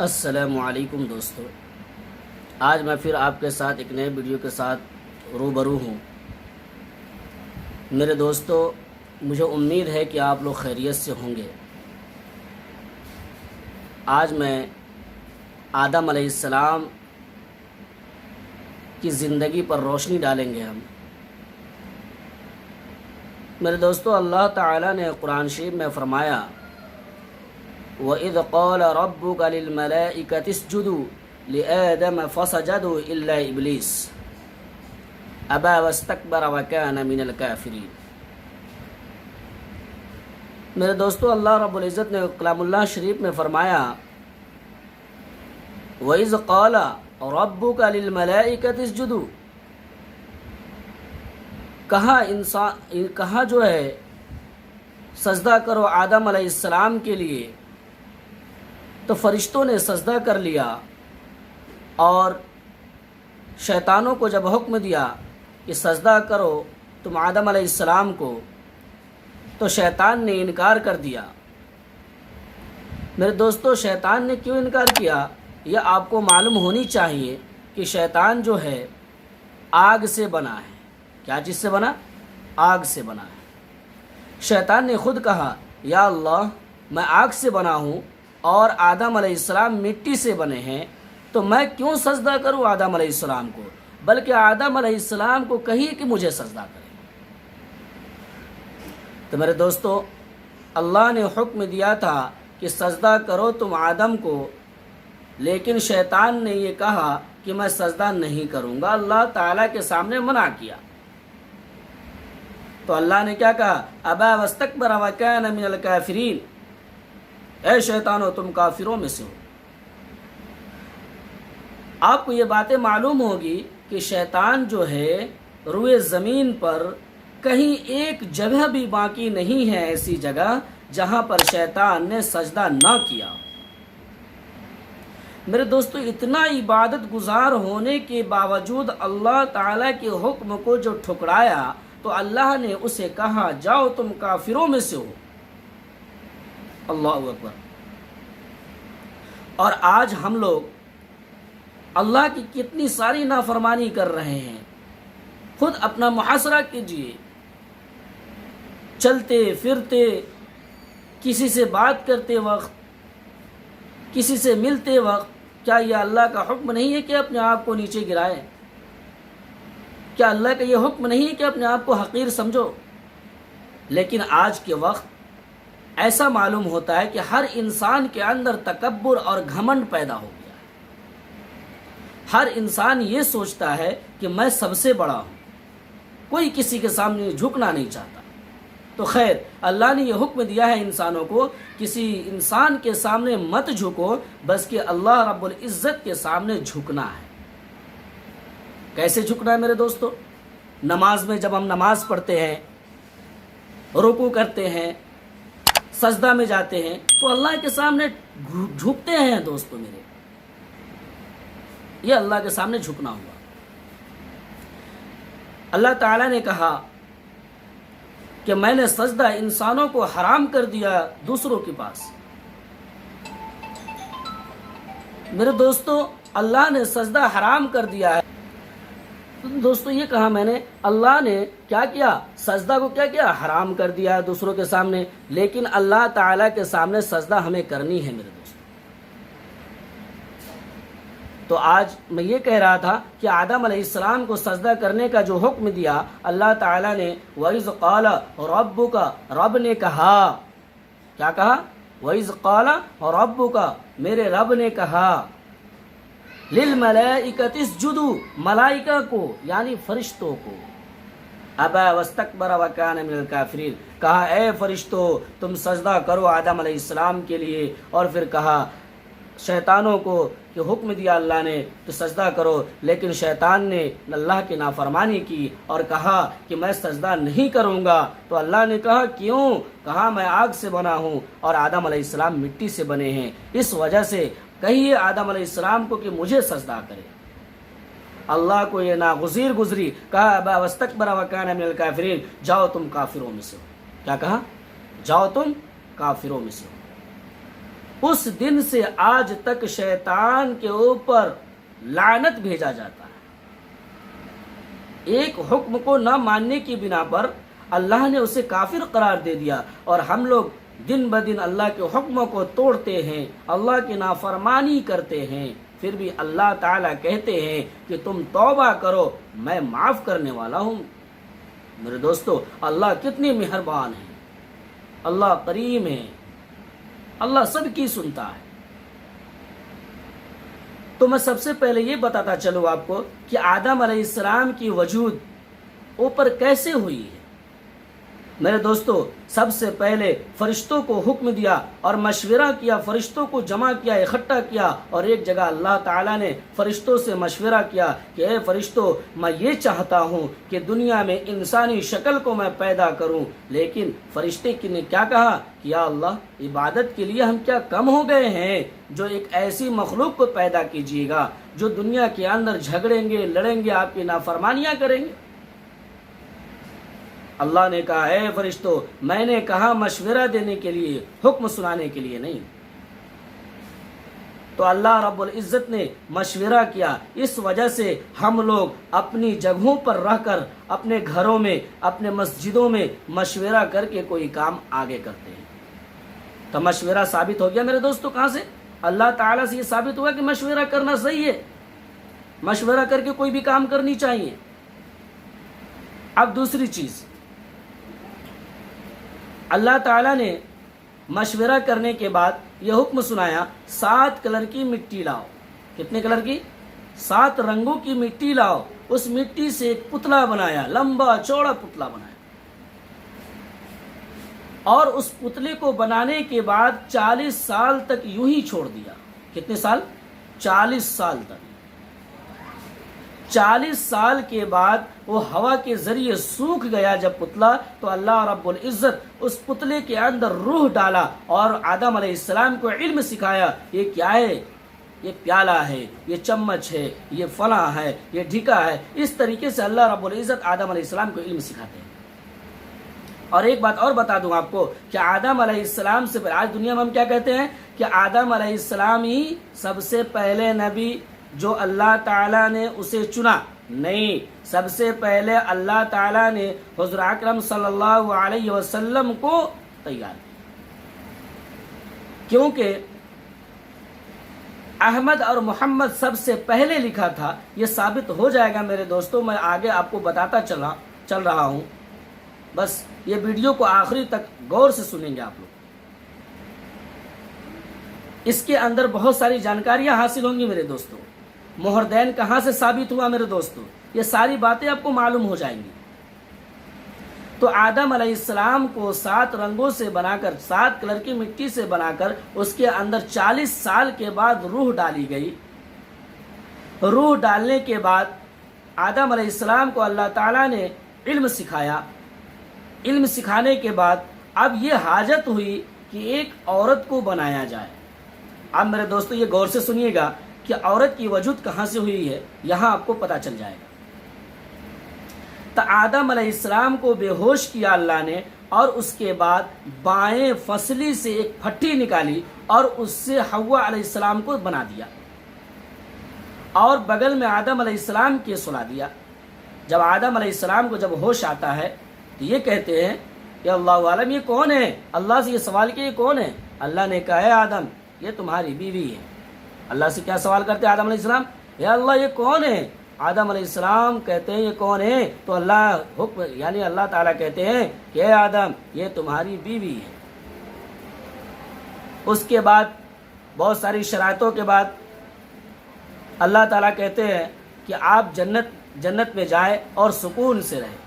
السلام علیکم دوستو، آج میں پھر آپ کے ساتھ ایک نئے ویڈیو کے ساتھ روبرو ہوں۔ میرے دوستو، مجھے امید ہے کہ آپ لوگ خیریت سے ہوں گے۔ آج میں آدم علیہ السلام کی زندگی پر روشنی ڈالیں گے ہم۔ میرے دوستو، اللہ تعالیٰ نے قرآن شریف میں فرمایا وَإِذْ قَالَ رَبُّكَ لِلْمَلَائِكَةِ اسْجُدُوا لِآدَمَ فَسَجَدُوا إِلَّا إِبْلِيسَ أَبَى وَاسْتَكْبَرَ وَكَانَ مِنَ الْكَافِرِينَ۔ میرے دوستو، اللہ رب العزت نے کلام اللہ شریف میں فرمایا وَإِذْ قَالَ رَبُّكَ لِلْمَلَائِكَةِ اسْجُدُوا، کہا جو ہے سجدہ کرو آدم علیہ السلام کے لیے، تو فرشتوں نے سجدہ کر لیا، اور شیطانوں کو جب حکم دیا کہ سجدہ کرو تم آدم علیہ السلام کو، تو شیطان نے انکار کر دیا۔ میرے دوستو، شیطان نے کیوں انکار کیا یہ آپ کو معلوم ہونی چاہیے کہ شیطان جو ہے آگ سے بنا ہے۔ کیا چیز سے بنا؟ آگ سے بنا ہے۔ شیطان نے خود کہا یا اللہ، میں آگ سے بنا ہوں اور آدم علیہ السلام مٹی سے بنے ہیں، تو میں کیوں سجدہ کروں آدم علیہ السلام کو، بلکہ آدم علیہ السلام کو کہیے کہ مجھے سجدہ کریں۔ تو میرے دوستو، اللہ نے حکم دیا تھا کہ سجدہ کرو تم آدم کو، لیکن شیطان نے یہ کہا کہ میں سجدہ نہیں کروں گا، اللہ تعالیٰ کے سامنے منع کیا۔ تو اللہ نے کیا کہا؟ ابا واستکبر وکان من الکافرین، اے شیطانو تم کافروں میں سے ہو۔ آپ کو یہ باتیں معلوم ہوگی کہ شیطان جو ہے روئے زمین پر کہیں ایک جگہ بھی باقی نہیں ہے ایسی جگہ جہاں پر شیطان نے سجدہ نہ کیا۔ میرے دوستو، اتنا عبادت گزار ہونے کے باوجود اللہ تعالیٰ کے حکم کو جو ٹھکرایا، تو اللہ نے اسے کہا جاؤ تم کافروں میں سے ہو۔ اللہ اکبر۔ اور آج ہم لوگ اللہ کی کتنی ساری نافرمانی کر رہے ہیں۔ خود اپنا محاسبہ کیجئے، چلتے پھرتے، کسی سے بات کرتے وقت، کسی سے ملتے وقت، کیا یہ اللہ کا حکم نہیں ہے کہ اپنے آپ کو نیچے گرائے؟ کیا اللہ کا یہ حکم نہیں ہے کہ اپنے آپ کو حقیر سمجھو؟ لیکن آج کے وقت ایسا معلوم ہوتا ہے کہ ہر انسان کے اندر تکبر اور گھمنڈ پیدا ہو گیا ہے۔ ہر انسان یہ سوچتا ہے کہ میں سب سے بڑا ہوں، کوئی کسی کے سامنے جھکنا نہیں چاہتا۔ تو خیر، اللہ نے یہ حکم دیا ہے انسانوں کو، کسی انسان کے سامنے مت جھکو، بس کہ اللہ رب العزت کے سامنے جھکنا ہے۔ کیسے جھکنا ہے میرے دوستو؟ نماز میں جب ہم نماز پڑھتے ہیں، رکوع کرتے ہیں، سجدہ میں جاتے ہیں، تو اللہ کے سامنے جھکتے ہیں دوستو میرے۔ یہ اللہ کے سامنے جھکنا ہوا۔ اللہ تعالیٰ نے کہا کہ میں نے سجدہ انسانوں کو حرام کر دیا دوسروں کے پاس۔ میرے دوستو، اللہ نے سجدہ حرام کر دیا ہے۔ دوستو، یہ کہا میں نے، اللہ نے کیا کیا؟ سجدہ کو کیا کیا؟ حرام کر دیا دوسروں کے سامنے، لیکن اللہ تعالیٰ کے سامنے سجدہ ہمیں کرنی ہے میرے دوستو۔ تو آج میں یہ کہہ رہا تھا کہ آدم علیہ السلام کو سجدہ کرنے کا جو حکم دیا اللہ تعالیٰ نے، وَإِذْ قَالَ رَبُّكَ، رب نے کہا، کیا کہا؟ وَإِذْ قَالَ رَبُّكَ، میرے رب نے کہا، لِلْمَلَائِكَةِ اسْجُدُوا، ملائکہ کو یعنی فرشتوں کو، ابا واستکبر وکان من الکافرین، کہا اے فرشتوں تم سجدہ کرو آدم علیہ السلام کے لیے، اور پھر کہا شیطانوں کو کہ حکم دیا اللہ نے تو سجدہ کرو، لیکن شیطان نے اللہ کی نافرمانی کی اور کہا کہ میں سجدہ نہیں کروں گا۔ تو اللہ نے کہا کیوں؟ کہا میں آگ سے بنا ہوں اور آدم علیہ السلام مٹی سے بنے ہیں، اس وجہ سے کہیے آدم علیہ السلام کو کہ مجھے سجدہ کرے۔ اللہ کو یہ ناگزیر گزری، کہا ابا واستکبر وکان من الکافرین، جاؤ تم کافروں میں سے ہو۔ کیا کہا؟ جاؤ تم کافروں میں سے ہو۔ اس دن سے آج تک شیطان کے اوپر لعنت بھیجا جاتا ہے۔ ایک حکم کو نہ ماننے کی بنا پر اللہ نے اسے کافر قرار دے دیا، اور ہم لوگ دن بدن اللہ کے حکموں کو توڑتے ہیں، اللہ کی نافرمانی کرتے ہیں، پھر بھی اللہ تعالیٰ کہتے ہیں کہ تم توبہ کرو، میں معاف کرنے والا ہوں۔ میرے دوستو، اللہ کتنی مہربان ہے، اللہ کریم ہے، اللہ سب کی سنتا ہے۔ تو میں سب سے پہلے یہ بتاتا چلوں آپ کو کہ آدم علیہ السلام کی وجود اوپر کیسے ہوئی ہے۔ میرے دوستو، سب سے پہلے فرشتوں کو حکم دیا اور مشورہ کیا، فرشتوں کو جمع کیا، اکٹھا کیا، اور ایک جگہ اللہ تعالیٰ نے فرشتوں سے مشورہ کیا کہ اے فرشتوں، میں یہ چاہتا ہوں کہ دنیا میں انسانی شکل کو میں پیدا کروں۔ لیکن فرشتے نے کیا کہا کہ یا اللہ، عبادت کے لیے ہم کیا کم ہو گئے ہیں جو ایک ایسی مخلوق کو پیدا کیجیے گا جو دنیا کے اندر جھگڑیں گے، لڑیں گے، آپ کی نافرمانیاں کریں گے۔ اللہ نے کہا اے فرشتوں، میں نے کہا مشورہ دینے کے لیے، حکم سنانے کے لیے نہیں۔ تو اللہ رب العزت نے مشورہ کیا۔ اس وجہ سے ہم لوگ اپنی جگہوں پر رہ کر، اپنے گھروں میں، اپنے مسجدوں میں مشورہ کر کے کوئی کام آگے کرتے ہیں۔ تو مشورہ ثابت ہو گیا میرے دوستو کہاں سے؟ اللہ تعالیٰ سے یہ ثابت ہوا کہ مشورہ کرنا صحیح ہے، مشورہ کر کے کوئی بھی کام کرنی چاہیے۔ اب دوسری چیز، اللہ تعالیٰ نے مشورہ کرنے کے بعد یہ حکم سنایا 7 کلر کی مٹی لاؤ۔ کتنے کلر کی؟ 7 رنگوں کی مٹی لاؤ۔ اس مٹی سے ایک پتلا بنایا، لمبا چوڑا پتلا بنایا، اور اس پتلے کو بنانے کے بعد 40 سال تک یوں ہی چھوڑ دیا۔ کتنے سال؟ 40 سال تک۔ 40 سال کے بعد وہ ہوا کے ذریعے سوکھ گیا جب پتلا، تو اللہ رب العزت اس پتلے کے اندر روح ڈالا اور آدم علیہ السلام کو علم سکھایا۔ یہ کیا ہے؟ یہ پیالہ ہے، یہ چمچ ہے، یہ فلاں ہے، یہ ڈھکا ہے۔ اس طریقے سے اللہ رب العزت آدم علیہ السلام کو علم سکھاتے ہیں۔ اور ایک بات اور بتا دوں آپ کو کہ آدم علیہ السلام سے آج دنیا میں ہم کیا کہتے ہیں کہ آدم علیہ السلام ہی سب سے پہلے نبی جو اللہ تعالیٰ نے اسے چنا۔ نہیں، سب سے پہلے اللہ تعالیٰ نے حضور اکرم صلی اللہ علیہ وسلم کو تیار کیا، کیونکہ احمد اور محمد سب سے پہلے لکھا تھا۔ یہ ثابت ہو جائے گا میرے دوستوں، میں آگے آپ کو بتاتا چل رہا ہوں، بس یہ ویڈیو کو آخری تک غور سے سنیں گے آپ لوگ۔ اس کے اندر بہت ساری جانکاریاں حاصل ہوں گی میرے دوستوں۔ مہردین کہاں سے ثابت ہوا میرے دوستوں، یہ ساری باتیں آپ کو معلوم ہو جائیں گی۔ تو آدم علیہ السلام کو 7 رنگوں سے بنا کر، 7 کلر کی مٹی سے بنا کر، اس کے اندر 40 سال کے بعد روح ڈالی گئی۔ روح ڈالنے کے بعد آدم علیہ السلام کو اللہ تعالیٰ نے علم سکھایا۔ علم سکھانے کے بعد اب یہ حاجت ہوئی کہ ایک عورت کو بنایا جائے۔ اب میرے دوستو یہ غور سے سنیے گا کہ عورت کی وجود کہاں سے ہوئی ہے، یہاں آپ کو پتہ چل جائے گا۔ تو آدم علیہ السلام کو بے ہوش کیا اللہ نے، اور اس کے بعد بائیں فصلی سے ایک پھٹی نکالی اور اس سے حوا علیہ السلام کو بنا دیا، اور بغل میں آدم علیہ السلام کے سلا دیا۔ جب آدم علیہ السلام کو جب ہوش آتا ہے تو یہ کہتے ہیں کہ اللہ عالم یہ کون ہے؟ اللہ سے یہ سوال کیا، یہ کون ہے؟ اللہ نے کہا ہے آدم یہ تمہاری بیوی ہے۔ اللہ سے کیا سوال کرتے آدم علیہ السلام؟ یا اللہ یہ کون ہے؟ آدم علیہ السلام کہتے ہیں یہ کون ہے؟ تو اللہ حکم یعنی اللہ تعالیٰ کہتے ہیں کہ اے آدم یہ تمہاری بیوی ہے۔ اس کے بعد بہت ساری شرائطوں کے بعد اللہ تعالیٰ کہتے ہیں کہ آپ جنت میں جائیں اور سکون سے رہیں۔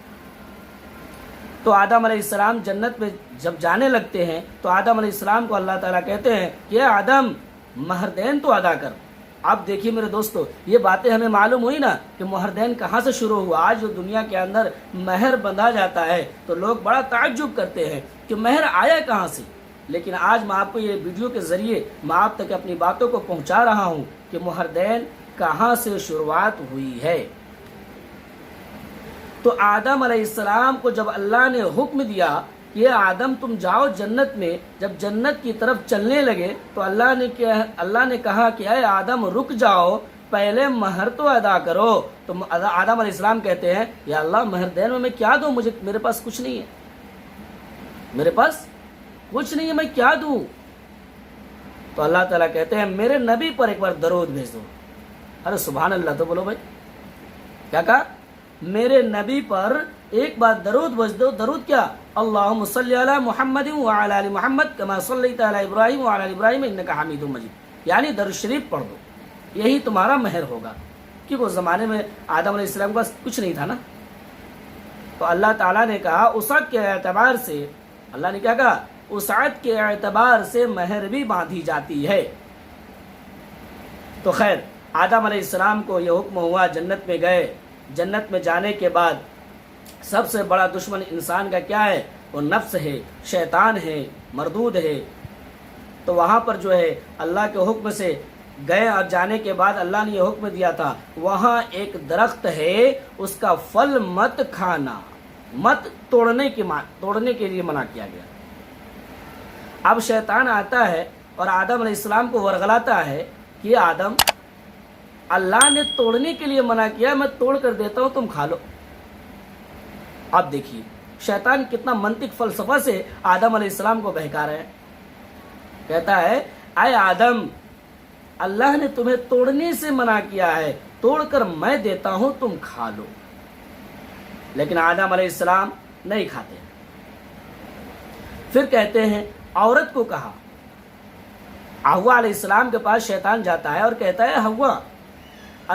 تو آدم علیہ السلام جنت میں جب جانے لگتے ہیں تو آدم علیہ السلام کو اللہ تعالیٰ کہتے ہیں کہ اے آدم مہردین تو ادا کر۔ اب دیکھیے میرے دوستو، یہ باتیں ہمیں معلوم ہوئی نا کہ مہردین کہاں سے شروع ہوا۔ آج جو دنیا کے اندر مہر بندھا جاتا ہے تو لوگ بڑا تعجب کرتے ہیں کہ مہر آیا کہاں سے، لیکن آج میں آپ کو یہ ویڈیو کے ذریعے میں آپ تک اپنی باتوں کو پہنچا رہا ہوں کہ مہردین کہاں سے شروعات ہوئی ہے۔ تو آدم علیہ السلام کو جب اللہ نے حکم دیا کہ آدم تم جاؤ جنت میں. جب جنت کی طرف چلنے لگے تو اللہ نے کہا کہ اے آدم رک جاؤ، پہلے مہر تو ادا کرو. تو آدم علیہ السلام کہتے ہیں یا اللہ مہر دینے میں کیا دوں، میرے پاس کچھ نہیں ہے، میرے پاس کچھ نہیں ہے، میں کیا دوں؟ تو اللہ تعالیٰ کہتے ہیں میرے نبی پر ایک بار درود بھیج دو. ارے سبحان اللہ، تو بولو بھائی کیا کہا؟ میرے نبی پر ایک بار درود بھیج دو. درود کیا؟ اللہم صلی علی محمد وعلی آل محمد کما صلیت علی ابراہیم وعلی آل ابراہیم انک حمید مجید. یعنی درود شریف پڑھ دو، یہی تمہارا مہر ہوگا. کیونکہ اس زمانے میں آدم علیہ السلام کے پاس کچھ نہیں تھا نا. تو اللہ تعالیٰ نے کہا وسعت کے اعتبار سے، اللہ نے کیا کہا؟ وسعت کے اعتبار سے مہر بھی باندھی جاتی ہے. تو خیر آدم علیہ السلام کو یہ حکم ہوا، جنت میں گئے. جنت میں جانے کے بعد سب سے بڑا دشمن انسان کا کیا ہے؟ وہ نفس ہے، شیطان ہے، مردود ہے. تو وہاں پر جو ہے اللہ کے حکم سے گئے، اور جانے کے بعد اللہ نے یہ حکم دیا تھا وہاں ایک درخت ہے، اس کا پھل مت کھانا، مت توڑنے کے لیے منع کیا گیا. اب شیطان آتا ہے اور آدم علیہ السلام کو ورغلاتا ہے کہ آدم اللہ نے توڑنے کے لیے منع کیا، میں توڑ کر دیتا ہوں، تم کھا لو. اب دیکھیے شیطان کتنا منطق فلسفہ سے آدم علیہ السلام کو بہکا رہا ہے. کہتا ہے اے آدم اللہ نے تمہیں توڑنے سے منع کیا ہے، توڑ کر میں دیتا ہوں، تم کھا لو. لیکن آدم علیہ السلام نہیں کھاتے. پھر کہتے ہیں عورت کو کہا. حوا علیہ السلام کے پاس شیطان جاتا ہے اور کہتا ہے حوا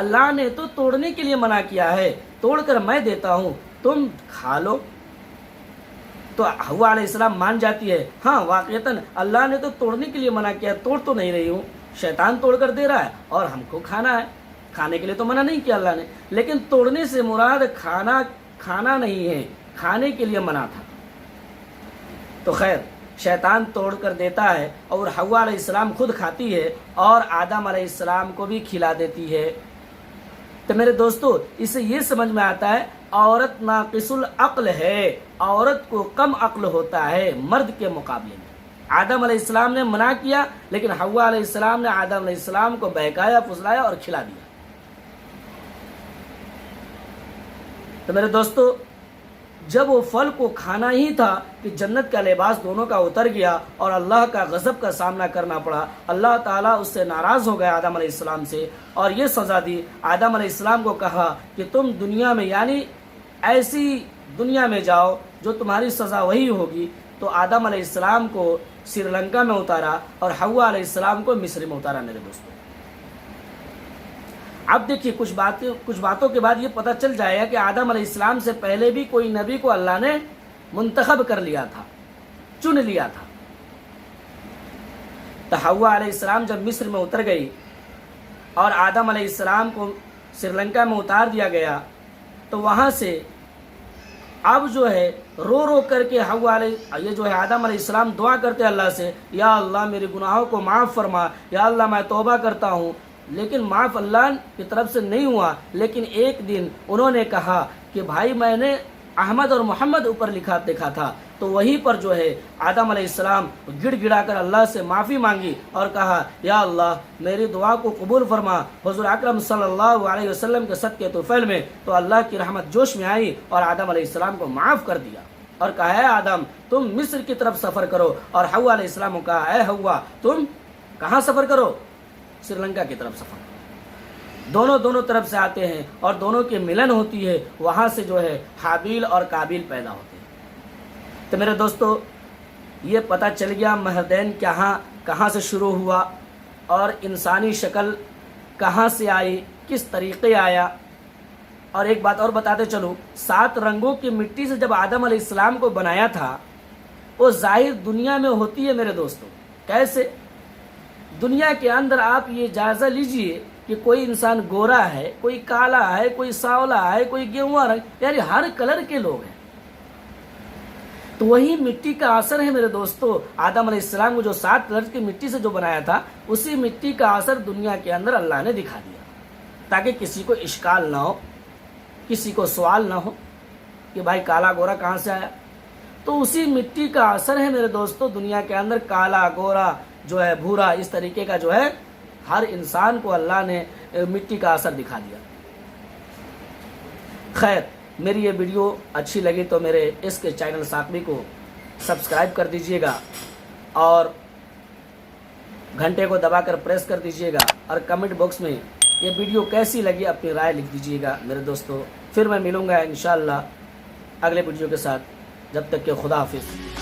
اللہ نے تو توڑنے کے لیے منع کیا ہے، توڑ کر میں دیتا ہوں، تم کھا لو. تو حوا علیہ السلام مان جاتی ہے ہاں واقعتاً اللہ نے تو توڑنے کے لیے منع کیا، توڑ تو نہیں رہی ہوں، شیطان توڑ کر دے رہا ہے اور ہم کو کھانا ہے. کھانے کے لیے تو منع نہیں کیا اللہ نے، لیکن توڑنے سے مراد کھانا نہیں ہے، کھانے کے لیے منع تھا. تو خیر شیطان توڑ کر دیتا ہے اور حوا علیہ السلام خود کھاتی ہے اور آدم علیہ السلام کو بھی کھلا دیتی ہے. تو میرے دوستو اس سے یہ سمجھ میں آتا ہے عورت ناقص العقل ہے، عورت کو کم عقل ہوتا ہے مرد کے مقابلے میں. آدم علیہ السلام نے منع کیا لیکن حوا علیہ السلام نے آدم علیہ السلام کو بہکایا، پھسلایا اور کھلا دیا. تو میرے دوستو جب وہ پھل کو کھانا ہی تھا کہ جنت کا لباس دونوں کا اتر گیا اور اللہ کا غضب کا سامنا کرنا پڑا. اللہ تعالیٰ اس سے ناراض ہو گیا آدم علیہ السلام سے اور یہ سزا دی. آدم علیہ السلام کو کہا کہ تم دنیا میں یعنی ایسی دنیا میں جاؤ جو تمہاری سزا وہی ہوگی. تو آدم علیہ السلام کو سری لنکا میں اتارا اور حوا علیہ السلام کو مصر میں اتارا. میرے دوستوں اب دیکھیے کچھ باتوں کے بعد یہ پتہ چل جائے گا کہ آدم علیہ السلام سے پہلے بھی کوئی نبی کو اللہ نے منتخب کر لیا تھا، چن لیا تھا. تو حوا علیہ السلام جب مصر میں اتر گئی اور آدم علیہ السلام کو سری لنکا میں اتار دیا گیا تو وہاں سے اب جو ہے رو رو کر کے یہ جو ہے آدم علیہ السلام دعا کرتے اللہ سے، یا اللہ میرے گناہوں کو معاف فرما، یا اللہ میں توبہ کرتا ہوں. لیکن معاف اللہ کی طرف سے نہیں ہوا. لیکن ایک دن انہوں نے کہا کہ بھائی میں نے احمد اور محمد اوپر دیکھا تھا. تو وہیں پر جو ہے آدم علیہ السلام گڑ گڑا کر اللہ سے معافی مانگی اور کہا یا اللہ میری دعا کو قبول فرما. حضور اکرم صلی اللہ علیہ وسلم کے صدقے طفیل میں تو اللہ کی رحمت جوش میں آئی اور آدم علیہ السلام کو معاف کر دیا اور کہا ہے آدم تم مصر کی طرف سفر کرو. اور حوا علیہ السلام کو کہا اے حوا تم کہاں سفر کرو؟ سری لنکا کی طرف سفر. دونوں طرف سے آتے ہیں اور دونوں کی ملن ہوتی ہے. وہاں سے جو ہے حابیل اور قابیل پیدا ہوتے ہیں. تو میرے دوستو یہ پتہ چل گیا مہردین کہاں سے شروع ہوا اور انسانی شکل کہاں سے آئی، کس طریقے آیا. اور ایک بات اور بتاتے چلوں، 7 رنگوں کی مٹی سے جب آدم علیہ السلام کو بنایا تھا وہ ظاہر دنیا میں ہوتی ہے میرے دوستو. کیسے؟ دنیا کے اندر آپ یہ جائزہ لیجئے کہ کوئی انسان گورا ہے، کوئی کالا ہے، کوئی سانولا ہے، کوئی گیہواں رنگ، یعنی ہر کلر کے لوگ ہیں. تو وہی مٹی کا اثر ہے میرے دوستو. آدم علیہ السلام کو جو 7 کلر کی مٹی سے جو بنایا تھا اسی مٹی کا اثر دنیا کے اندر اللہ نے دکھا دیا تاکہ کسی کو اشکال نہ ہو، کسی کو سوال نہ ہو کہ بھائی کالا گورا کہاں سے آیا. تو اسی مٹی کا اثر ہے میرے دوستو دنیا کے اندر، کالا گورا جو ہے بھورا، اس طریقے کا جو ہے ہر انسان کو اللہ نے مٹی کا اثر دکھا دیا۔ خیر، میری یہ ویڈیو اچھی لگی تو میرے اس کے چینل ثاقبی کو سبسکرائب کر دیجئے گا اور گھنٹے کو دبا کر پریس کر دیجئے گا، اور کمنٹ باکس میں یہ ویڈیو کیسی لگی اپنی رائے لکھ دیجئے گا میرے دوستو۔ پھر میں ملوں گا انشاءاللہ اگلے ویڈیو کے ساتھ، جب تک کہ خدا حافظ۔